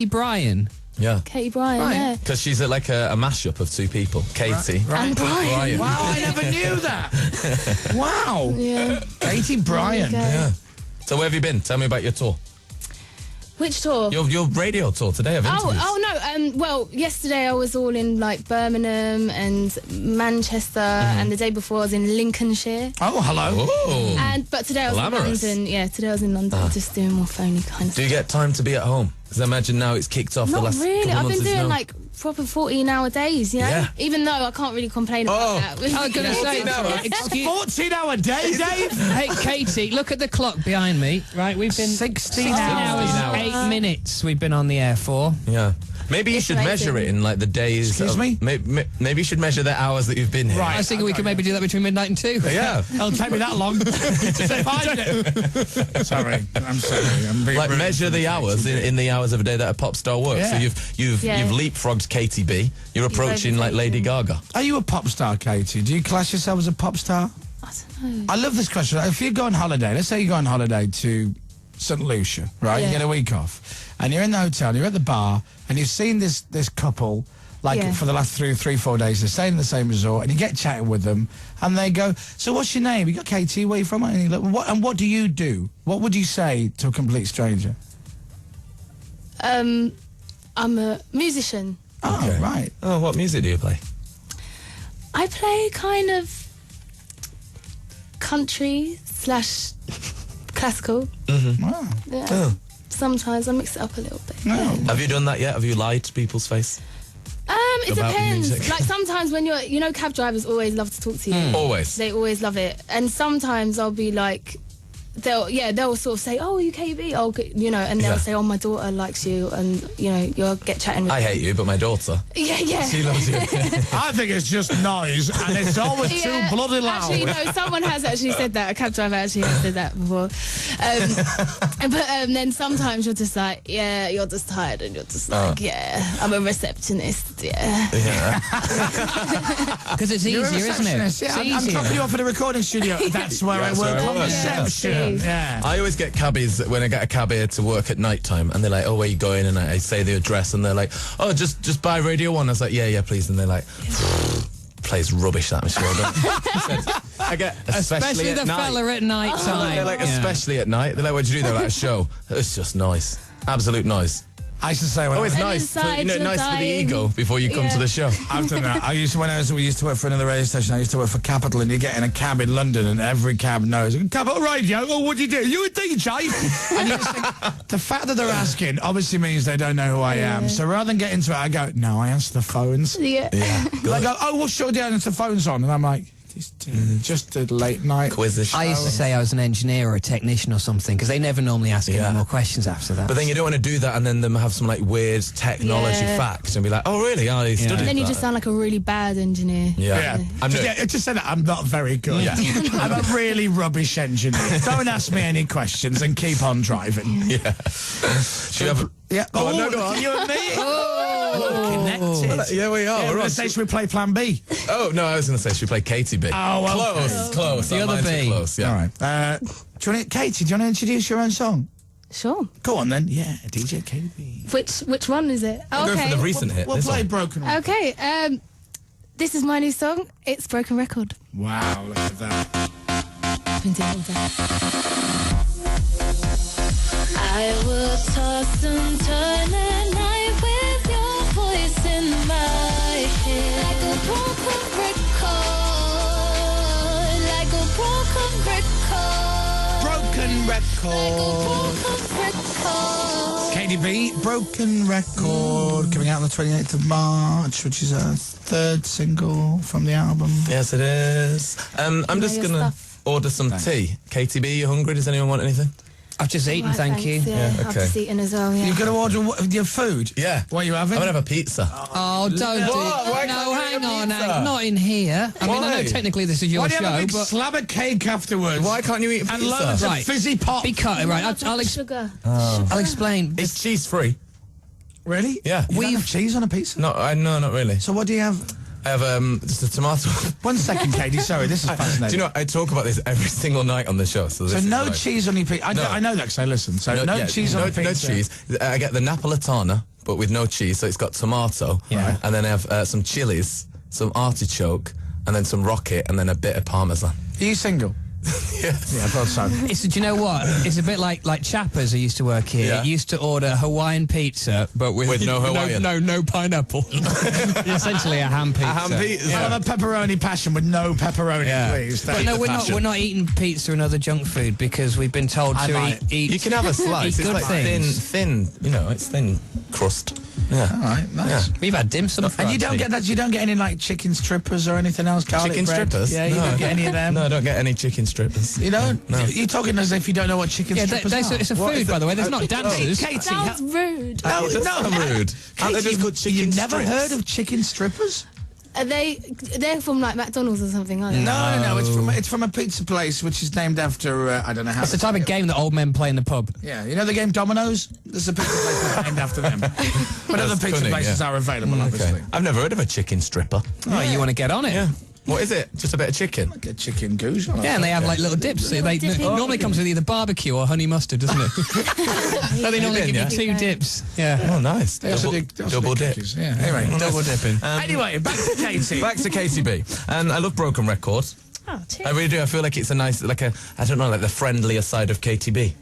Brian. Yeah. Katie Bryan, Right. yeah. Because she's like a mashup of two people. Katie. And Brian. Wow, I never knew that. Wow. Yeah. Katie Bryan. There you go. Yeah. So where have you been? Tell me about your tour. Which tour? Your radio tour today of interviews. No. Well, yesterday I was all in like Birmingham and Manchester, and the day before I was in Lincolnshire. Oh, hello. Oh. But today I was Glamorous. in London. Yeah, today I was in London, just doing more phony kind of Do you stuff. get time to be at home? Because I imagine now it's kicked off the Not last really. couple I've months. been is doing no- like proper 14-hour days, you know? Yeah. Even though I can't really complain about that. I was going to say, 14 hours. excuse 14-hour day, Dave. Hey, Katie, look at the clock behind me. Right, we've been 16 hours, hours. 8 minutes we've been on the air for. Yeah. Maybe you It's should measure amazing. it in like the days. Excuse me? Maybe you should measure the hours that you've been here. Right. I was thinking we could maybe do that between midnight and 2. Yeah. It'll take me that long to find it. Sorry. I'm sorry. I'm being Like rude. measure the hours in the hours of a day that a pop star works. So Yeah. you've Yeah. leapfrogged Katie B. You're approaching like Lady Gaga. Are you a pop star, Katie? Do you class yourself as a pop star? I don't know. I love this question. If you go on holiday, let's say you go on holiday to St. Lucia, right? You Yeah. get a week off, and you're in the hotel, you're at the bar, and you've seen this couple, like Yeah. for the last 3-4 days, they're staying in the same resort, and you get chatting with them, and they go, "So what's your name?" You go, "Katie, where are you from?" And you look, what do you do? What would you say to a complete stranger? I'm a musician. Oh, Okay. right. Oh, what music do you play? I play kind of country / classical. Wow. Yeah. Oh. Sometimes I mix it up a little bit. No. Have you done that yet? Have you lied to people's face? It About depends. music. Like sometimes when cab drivers always love to talk to you. Always. They always love it. And sometimes I'll be like, they'll sort of say, "Oh, you KB?" Oh, and they'll Yeah. say, "Oh, my daughter likes you," and you'll get chatting with I hate you, but my daughter. Yeah. She loves you. I think it's just noise, and it's always Yeah, too bloody loud. Actually, no, someone has actually said that. A cab driver actually has said that before. But then sometimes you're just like, yeah, you're just tired, and you're just like, yeah, I'm a receptionist, yeah. Because it's You're a easier, isn't it? receptionist, It's Yeah, I'm easier. dropping you off at a recording studio. That's where That's I work where I on work. reception. Yeah. Yeah. I always get cabbies when I get a cab here to work at night time, and they're like, "Oh, where you going?" And I say the address, and they're like, "Oh, just by Radio 1." I was like, "Yeah, please." And they're like, "Plays rubbish that machine." I get especially Especially the at night. fella at night time. They're like, Yeah. especially at night. They're like, "What'd you do?" They're like, "A show." It's just noise, absolute noise. I used to say when Oh, it's And nice. inside nice you're for the dying. ego before you come Yeah. to the show. I've done that. We used to work for another radio station. I used to work for Capital, and you get in a cab in London, and every cab knows Capital Radio. Oh, what do you do? You a DJ? And you just think, the fact that they're asking obviously means they don't know who I am. So rather than get into it, I go, "No, I answer the phones." Yeah. Yeah, They go, "Oh, well, shut down if the phone's on," and I'm like, "Just a late night quizzes. I used to say I was an engineer or a technician or something because they never normally ask any more questions after that. But then you don't want to do that and then them have some like weird technology Yeah. fact and be like, "Oh, really? I studied And then you that." just sound like a really bad engineer. Yeah. I'm Just say that I'm not very good. Yeah. I'm a really rubbish engineer. Don't ask me any questions and keep on driving. Yeah. Should we have? Yeah. Go on, no, go on. You and me. Connected. Yeah, we are. Yeah, We're we're on. say, should we play Plan B? Oh no, I was going to say, should we play Katie B? Oh, well, Close. The That other mine's too B. Close. Yeah. All right. Katie, do you want to introduce your own song? Sure. Go on then. Yeah, DJ KB. Which one is it? We'll go for the recent hit. We'll this play one. Broken Record. Okay. This is my new song. It's Broken Record. Wow, look at that. I've been doing it all day. I will toss and turn at night with your voice in my head. Like a broken record. Like a broken record. Broken Record. Like a broken record. KDB, Broken Record, coming out on the 28th of March, which is a third single from the album. Yes, it is. I'm just your going to stuff. order some tea. Katie B, you hungry? Does anyone want anything? I've just eaten, Right, thank thanks, you. Yeah, Yeah, I've okay. just eaten as well, yeah. You're going to order your food? Yeah. What are you having? I'm going to have a pizza. Oh, don't do What? Why it. can't No, you hang eat a on. pizza? Not in here. I mean, I Why? know technically this is your Why do you have a show, big but... slab of cake afterwards? Why can't you eat a And pizza? loads Right. of fizzy pop. Right, I'll Sugar. I'll explain. It's cheese free. Really? Yeah. You don't have cheese on a pizza? No, no, not really. So what do you have? I have just a tomato. 1 second, Katie. Sorry, this is fascinating. Do you know, I talk about this every single night on the show. So, this So is no cheese on your pizza. I know that because I listen. So no yeah, cheese on no, the pizza. No cheese. I get the Napolitana but with no cheese. So it's got tomato. Yeah. And then I have some chilies, some artichoke, and then some rocket, and then a bit of parmesan. Are you single? Yes. Yeah, I thought so. Do you know what? It's a bit like Chappers who used to work here. Yeah. Used to order Hawaiian pizza, but with no Hawaiian. no pineapple. Essentially a ham pizza. A ham pizza. I'll have a pepperoni passion with no pepperoni, please. But Thank no, you. we're not eating pizza and other junk food because we've been told I to might. eat. You can have a slice. Eat It's good like things. thin, it's thin crust. Yeah. All right, nice. Yeah. We've had dim sum. And you don't get that. You don't get any like chicken strippers or anything else. Garlic Chicken bread? strippers? Yeah, you No. don't get any of them. No, I don't get any chicken strippers. You don't. No. You're talking as if you don't know what chicken Yeah, strippers are. it's a What food, is by it? the way. There's not dancers. Katie, Sounds rude. no, It does sound rude. Aren't they Katie, just called chicken you've never strips? heard of chicken strippers? Are they're from like McDonald's or something, aren't they? No. It's from a pizza place which is named after I don't know how. It's the type of game that old men play in the pub. Yeah, you know the game Domino's? There's a pizza place that's named after them. But other pizza cunning, places yeah. are available, obviously. Okay. I've never heard of a chicken stripper. Oh, you want to get on it? Yeah. What is it? Just a bit of chicken? Like a chicken goose. Yeah, and they have like little dips. They dipping. normally comes with either barbecue or honey mustard, doesn't it? So they normally give yeah. you two dips. Yeah. Oh, nice. They also do Double dip. cookies, Yeah. Anyway, Double dipping. anyway, back to Katie. Back to KTB. And I love Broken Records. Oh, cheers. I really do. I feel like it's a nice, like the friendlier side of KTB.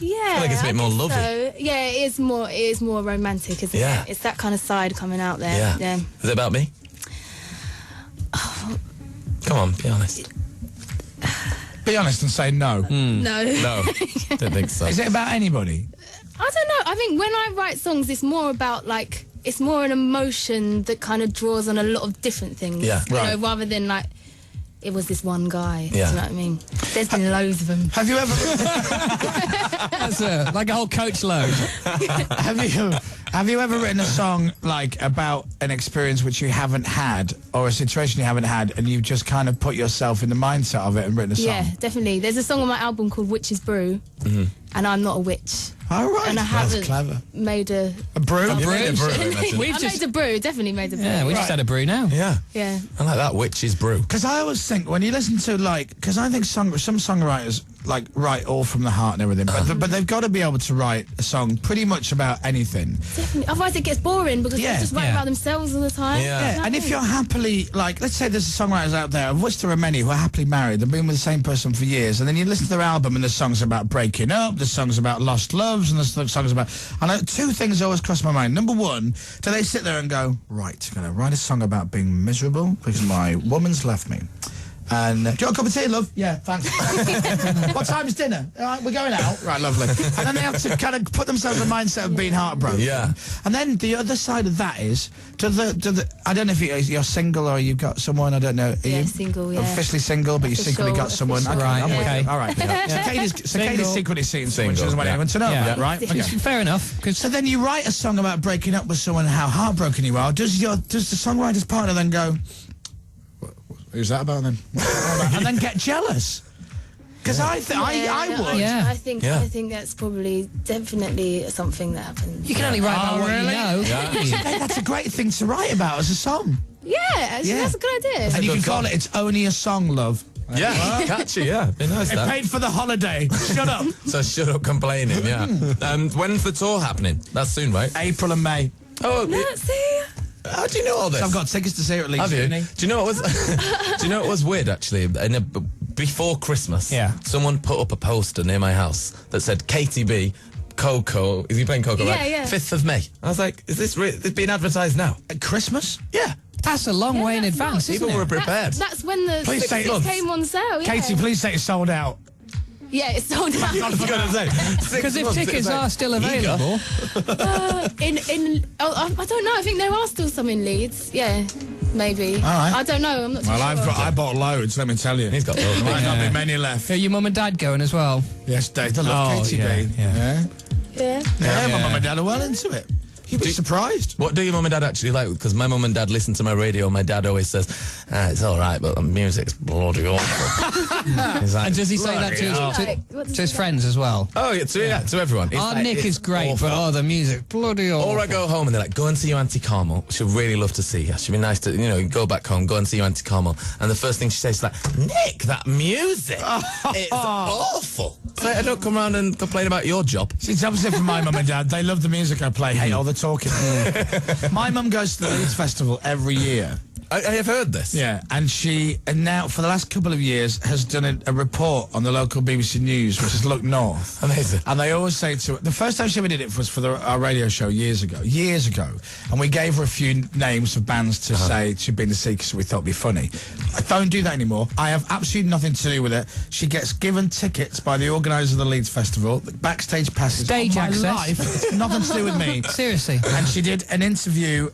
Yeah, like it's a bit more guess lovey. so. Yeah, it is more romantic, isn't Yeah. it? It's that kind of side coming out there. Yeah. Is it about me? Come on, be honest. Be honest and say no. No. No, don't think so. Is it about anybody? I don't know. I think when I write songs, it's more about like it's more an emotion that kind of draws on a lot of different things. Yeah. You Right. know, rather than like it was this one guy. Yeah. Do you know what I mean? There's been loads of them. Have you ever That's like a whole coach load. have you ever written a song like about an experience which you haven't had or a situation you haven't had and you've just kind of put yourself in the mindset of it and written a song? Yeah, definitely. There's a song on my album called Witch's Brew, and I'm not a witch. All right. And I That's haven't clever. made a A brew? You made a brew, I imagine. We've I just made a brew, definitely made a brew. we just had a brew now. Yeah. Yeah. I like that witch's brew. Because I always think when you listen to because I think some songwriters like write all from the heart and everything, but they've got to be able to write a song pretty much about anything. Definitely. Otherwise it gets boring because Yeah, they just write yeah. about themselves all the time. Yeah. Yeah, and if you're happily, like, let's say there's songwriters out there, of which there are many who are happily married, they've been with the same person for years, and then you listen to their album and there's songs about breaking up, there's songs about lost loves, and there's songs about... And two things always cross my mind. Number one, do they sit there and go, right, I'm going to write a song about being miserable because my woman's left me. And do you want a cup of tea, love? Yeah, thanks. What time's dinner? All right, we're going out. Right, lovely. And then they have to kind of put themselves in the mindset of being heartbroken. Yeah. And then the other side of that is, I don't know if you're single or you've got someone, I don't know. Are Yeah, you single, yeah. officially single, but you secretly got someone. Official, Right, I'm with okay. you. All right. So Katie's secretly seeing someone. She doesn't want yeah. anyone to know Yeah. about, right? Yeah. Okay. Fair enough. Cause So then you write a song about breaking up with someone, how heartbroken you are. Does the songwriter's partner then go, who's that about then? And then get jealous? Because I would. Yeah. I think that's probably definitely something that happens. you can only write about what really? you know. Hey, that's a great thing to write about as a song. Yeah, actually, Yeah. that's a good idea. And you can good call song. it It's Only a Song, Love. Yeah, catchy, yeah. Be nice, It that. paid for the holiday. Shut up. So shut up complaining, yeah. When's the tour happening? That's soon, right? April and May. Oh, Let's see. how do you know all this? I've got tickets to see her at least. Have you? Sydney. Do you know what was? Do you know what was weird actually? Before Christmas, Yeah. someone put up a poster near my house that said KTB, Coco. Is he playing Coco? Yeah, right? yeah. 5th of May. I was like, is this it's being advertised now? At Christmas? Yeah. That's a long way in that's advance, not- isn't People were it? prepared. That's when the Please say tickets it. came on sale. Yeah. Katie, please say it's sold out. Yeah, it's sold out. I was going to say. Because if tickets are still available, I don't know. I think there are still some in Leeds. Yeah, maybe. All right. I don't know. I'm not too sure. I bought loads, let me tell you. He's got those. Might not be many left. are your mum and dad going as well? Yes, Dave, they love Oh, KTB. yeah. Yeah. Yeah, my Yeah. mum and dad are well into it. You'd be surprised. What do your mum and dad actually like? Because my mum and dad listen to my radio. My dad always says, it's all right, but the music's bloody awful. He's like, And does he say that to Like, what does to his he friends as well? oh, yeah, to everyone. It's Our like, Nick it's is great, awful. but the music bloody awful. Or I go home and they're like, go and see your Auntie Carmel. She'd really love to see you. She'd be nice to, go back home, go and see your Auntie Carmel. And the first thing she says is like, Nick, that music, it's awful. So I don't come around and complain about your job. See, it's opposite from my mum and dad. They love the music I play. Hey, all the talking. My mum goes to the Leeds Festival every year. I have heard this. Yeah, and she now for the last couple of years has done a report on the local BBC News, which is Look North. Amazing. And they always say to her, the first time she ever did it was for our radio show years ago, and we gave her a few names of bands to say she'd been to see because we thought it'd be funny. I don't do that anymore. I have absolutely nothing to do with it. She gets given tickets by the organisers of the Leeds Festival, backstage passes. Stage on my access. life. It's nothing to do with me. Seriously. And she did an interview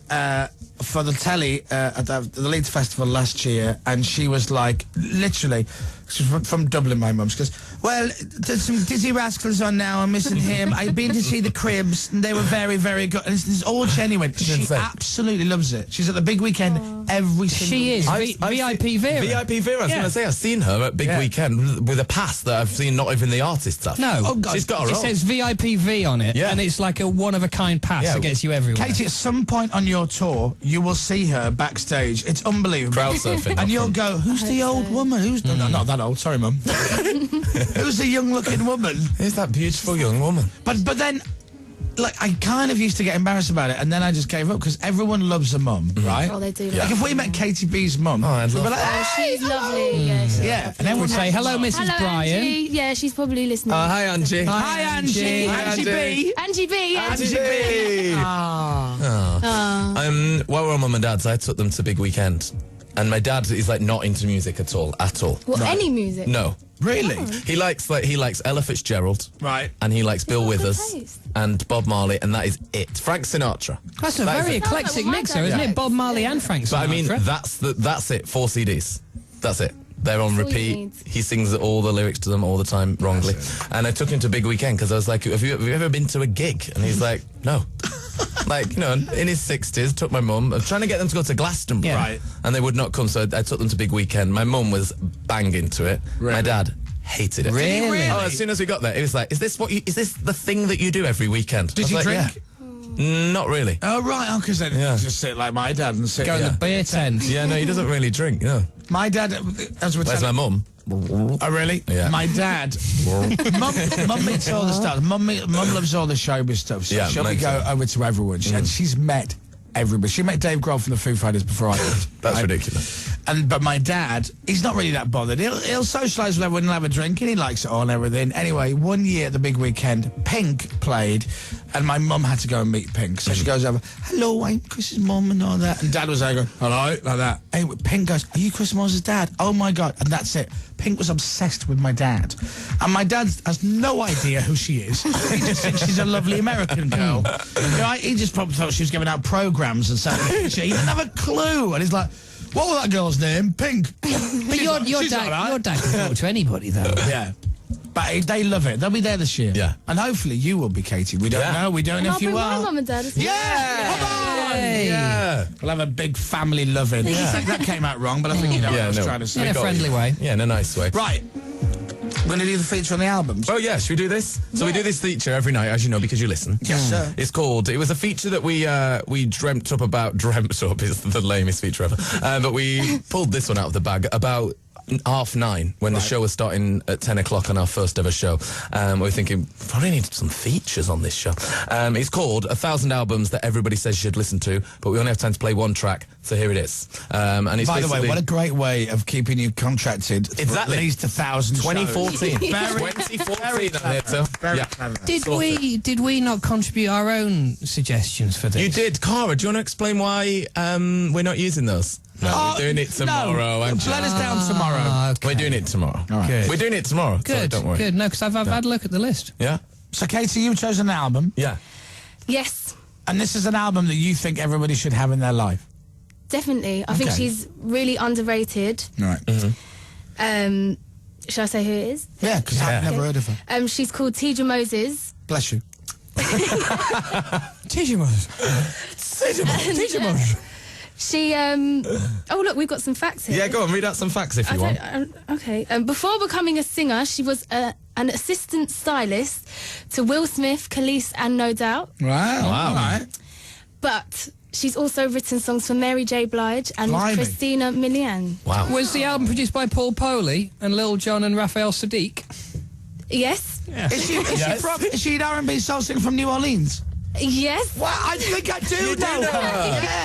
for the telly at the Leeds Festival last year, and she was like, literally, she's from Dublin, my mum. She goes, well, there's some Dizzy Rascals on now, I'm missing him. I've been to see the Cribs, and they were very, very good. And it's all genuine. She absolutely loves it. She's at the big weekend every single She is. VIP Vera. VIP Vera. I was going to say, I've seen her at Big Weekend with a pass that I've seen not even the artist have. No. Oh, God. She's got her It own. says VIP V on it, and it's like a one-of-a-kind pass that gets you everywhere. Katie, at some point on your tour, you will see her backstage. It's unbelievable. Crowd surfing. And you'll go, who's the old woman? Who's no, not that old. Sorry, Mum. Who's the young-looking woman? Who's that beautiful young woman? But then, like, I kind of used to get embarrassed about it, and then I just gave up because everyone loves a mum, right? Oh, they do. Like, if we met Katie B's mum, I'd we'd be love like, Oh, she's lovely. Yeah, she's yeah, and everyone would say, hello, Mrs. Hello, Brian. Angie. Yeah, she's probably listening. Hi, Angie. Hi, Angie. Hi, Angie Angie. B. Angie B. Yeah. Angie B. While we're on Mum and Dad's, I took them to Big Weekend. And my dad is like not into music at all. Well, any music. No. Really? He likes Ella Fitzgerald. Right. And he likes Bill got good Withers taste. and Bob Marley, and that is it. Frank Sinatra. That's a That is very it. eclectic Sounds like mixer, my isn't dad. it? Bob Marley and Frank Sinatra. But I mean, that's it. 4 CDs. That's it. They're on all you repeat. need. He sings all the lyrics to them all the time wrongly. And I took him to Big Weekend because I was like, have you ever been to a gig? And he's like, no. Like, you know, in his 60s, took my mum. I was trying to get them to go to Glastonbury. Yeah. Right. And they would not come, so I took them to Big Weekend. My mum was bang into it. Really? My dad hated it. Really? Oh, as soon as we got there, it was like, is this the thing that you do every weekend? Did I was you like, drink? Yeah. Not really. Oh, right. Oh, because then just sit like my dad and sit. Go in the beer tent. Yeah, no, he doesn't really drink, no. My dad, as we're Where's my telling... mum? Oh, really? Yeah. My dad... Mum meets all the stuff. Mum loves all the showbiz stuff. So Yeah, she'll makes go sense. over to everyone. And she's met everybody. She met Dave Grohl from the Foo Fighters before I did. That's ridiculous. But my dad, he's not really that bothered. He'll socialise with everyone and have a drink, and he likes it all and everything. Anyway, one year at the Big Weekend, Pink played, and my mum had to go and meet Pink. So she goes over, hello, I'm Chris's mum and all that. And Dad was there going, hello, like that. Anyway, Pink goes, are you Chris Moyles' dad? Oh, my God. And that's it. Pink was obsessed with my dad. And my dad has no idea who she is. He just thinks she's a lovely American girl. You know, he just probably thought she was giving out programmes and stuff. He didn't have a clue. And he's like, what was that girl's name? Pink. But your dad can talk to anybody, though. Yeah. But they love it. They'll be there this year. Yeah. And hopefully you will be, Katie. We don't know. We don't know I'll if you bring my are. mum and dad as well. Yeah! Come on! Hey. Yeah. We'll have a big family loving. That came out wrong, but I think you know what I was trying to say. In a friendly way. Yeah, in a nice way. Right. We're going to do the feature on the albums. Oh, yeah, should we do this? So we do this feature every night, as you know, because you listen. Yes, sir. It was a feature that we dreamt up is the lamest feature ever. But we pulled this one out of the bag about 9:30 when the show was starting at 10 o'clock on our first ever show. We were thinking, probably need some features on this show. It's called 1,000 Albums That Everybody Says You Should Listen To, but we only have time to play one track, so here it is. And it's By the way, basically- what a great way of keeping you contracted for Exactly. at least 1,000 2014. Very 2014, I'm here to. Very Yeah. clever. Did we not contribute our own suggestions for this? You did. Cara, do you want to explain why we're not using those? No, we're doing it tomorrow. No, Angie. let us down tomorrow. Okay. We're doing it tomorrow. right. Good. We're doing it tomorrow. So Good, don't worry. good. No, because I've had a look at the list. Yeah? So, Katie, you've chosen an album, Yeah. Yes, and this is an album that you think everybody should have in their life. definitely. I think Okay. she's really underrated. Right. Shall I say who it is? Yeah, because I've never heard of her. She's called Teja Moses. Bless you. Teach us. She, oh look, we've got some facts here. Yeah, go on, read out some facts if you want. Okay. Before becoming a singer, she was an assistant stylist to Will Smith, Khalees, and No Doubt. Wow. All right. But she's also written songs for Mary J. Blige and Blimey. Christina Milian. Wow. Was the album produced by Paul Poley and Lil Jon and Raphael Sadiq? Yes. Is she an R&B soul singer from New Orleans? Yes. Well, I think I do know her. Yeah.